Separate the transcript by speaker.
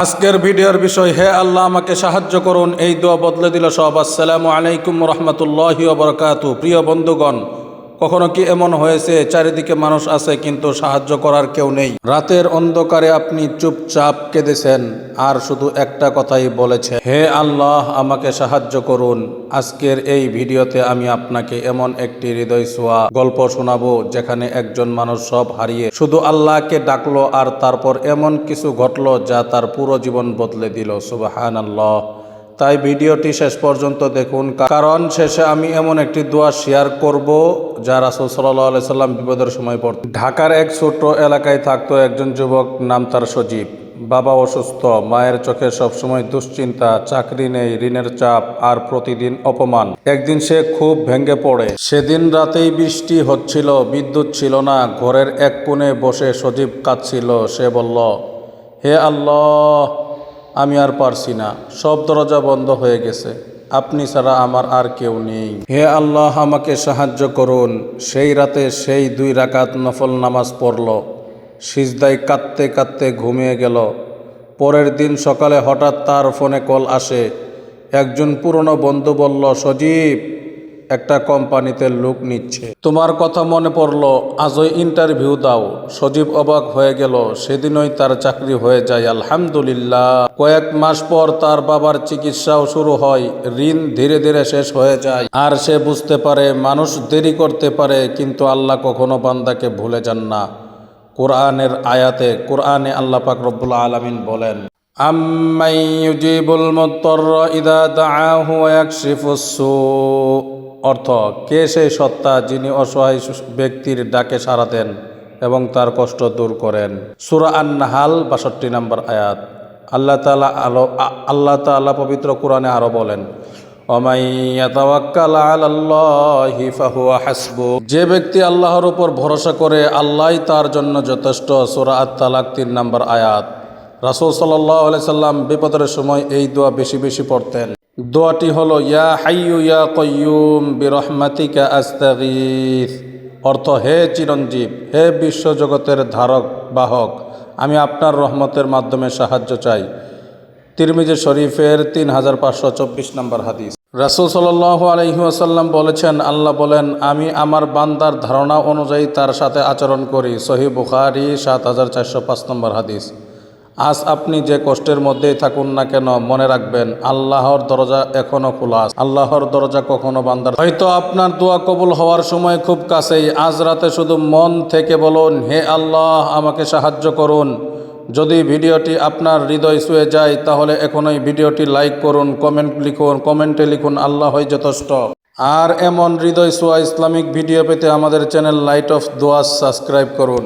Speaker 1: আজকের ভিডিওর বিষয়, হে আল্লাহ আমাকে সাহায্য করুন। এই দোয়া বদলে দিল সব। আসসালামু আলাইকুম রহমতুল্লাহি ওয়া বারাকাতুহু। প্রিয় বন্ধুগণ, কখনো কি এমন হয়েছে চারিদিকে মানুষ আছে কিন্তু সাহায্য করার কেউ নেই? রাতের অন্ধকারে আপনি চুপচাপ কেঁদেছেন আর শুধু একটা কথাই বলেছেন, হে আল্লাহ আমাকে সাহায্য করুন। আজকের এই ভিডিওতে আমি আপনাকে এমন একটি হৃদয় ছোঁয়া গল্প শোনাবো যেখানে একজন মানুষ সব হারিয়ে শুধু আল্লাহকে ডাকলো আর তারপর এমন কিছু ঘটলো যা তার পুরো জীবন বদলে দিল। সুবহানাল্লাহ। তাই ভিডিওটি শেষ পর্যন্ত দেখুন, কারণ শেষে আমি এমন একটি দোয়া শেয়ার করব যা রাসূল সাল্লাল্লাহু আলাইহি সাল্লাম বিপদের সময় পড়তেন। ঢাকার এক ছোট্ট এলাকায় থাকতো একজন যুবক, নাম তার সজীব। বাবা অসুস্থ, মায়ের চোখে সবসময় দুশ্চিন্তা, চাকরি নেই, ঋণের চাপ আর প্রতিদিন অপমান। একদিন সে খুব ভেঙে পড়ে। সেদিন রাতেই বৃষ্টি হচ্ছিল, বিদ্যুৎ ছিল না। ঘরের এক কোণে বসে সজীব কাঁদছিল। সে বলল, হে আল্লাহ, আমি আর পারছি না, সব দরজা বন্ধ হয়ে গেছে, আপনি ছাড়া আমার আর কেউ নেই। হে আল্লাহ আমাকে সাহায্য করুন। সেই রাতে সেই 2 রাকাত নফল নামাজ পড়ল। সিজদায় কাঁদতে কাঁদতে ঘুমিয়ে গেল। পরের দিন সকালে হঠাৎ তার ফোনে কল আসে। একজন পুরনো বন্ধু বলল, সজীব, একটা কোম্পানিতে লোক নিচ্ছে, তোমার কথা মনে পড়লো, আজই ইন্টারভিউ দাও। সজীব অবাক হয়ে গেল। সেদিনই তার চাকরি হয়ে যায়, আলহামদুলিল্লাহ। কয়েক মাস পর তার বাবার চিকিৎসাও শুরু হয়। ঋণ ধীরে ধীরে শেষ হয়ে যায় আর সে বুঝতে পারে মানুষ দেরি করতে পারে কিন্তু আল্লাহ কখনো বান্দাকে ভুলে যান না। কোরআনে আল্লাহ পাক রব্বুল আলামিন বলেন, আম্মান ইউজিবুল মুত্তাররা ইযা দাআহু ওয়া ইয়াকশিফুস সূ। অর্থ, কে সেই সত্তা যিনি অসহায় ব্যক্তির ডাকে সাড়া দেন এবং তার কষ্ট দূর করেন। সূরা আন-নাহাল ৬২ নম্বর আয়াত। আল্লাহ তাআলা পবিত্র কোরআনে আরো বলেন, ওয়ামান ইয়াতাওয়াক্কাল আলাল্লাহি ফাহুয়া হাসবুহ। যে ব্যক্তি আল্লাহর উপর ভরসা করে আল্লাহই তার জন্য যথেষ্ট। সূরা আত-তালাক ৩ নম্বর আয়াত। রাসূল সাল্লাল্লাহু আলাইহি সাল্লাম বিপদের সময় এই দোয়া বেশি বেশি পড়তেন। দোয়াটি হলো, ইয়া হাইয়্যু ইয়া কাইয়্যুম বিরহমাতিকা আস্তাগীথ। অর্থ, হে চিরঞ্জীব, হে বিশ্বজগতের ধারক বাহক, আমি আপনার রহমতের মাধ্যমে সাহায্য চাই। তিরমিজি শরীফের 3524 নম্বর হাদিস। রাসূল সাল্লাল্লাহু আলাইহি ওয়াসাল্লাম বলেছেন, আল্লাহ বলেন, আমি আমার বান্দার ধারণা অনুযায়ী তার সাথে আচরণ করি। সহিহ বুখারী 7405 নম্বর হাদিস। আজ আপনি যে কষ্টের মধ্যেই থাকুন না কেন, মনে রাখবেন আল্লাহর দরজা এখনো খোলা আছে। আল্লাহর দরজা কখনো বান্দার। হয়তো আপনার দোয়া কবুল হওয়ার সময় খুব কাছেই। আজ রাতে শুধু মন থেকে বলুন, হে আল্লাহ আমাকে সাহায্য করুন। যদি ভিডিওটি আপনার হৃদয় ছুঁয়ে যায় তাহলে এখনই ভিডিওটি লাইক করুন, কমেন্টে লিখুন আল্লাহই যথেষ্ট। আর এমন হৃদয় ছোঁয়া ইসলামিক ভিডিও পেতে আমাদের চ্যানেল লাইট অফ দোয়া সাবস্ক্রাইব করুন।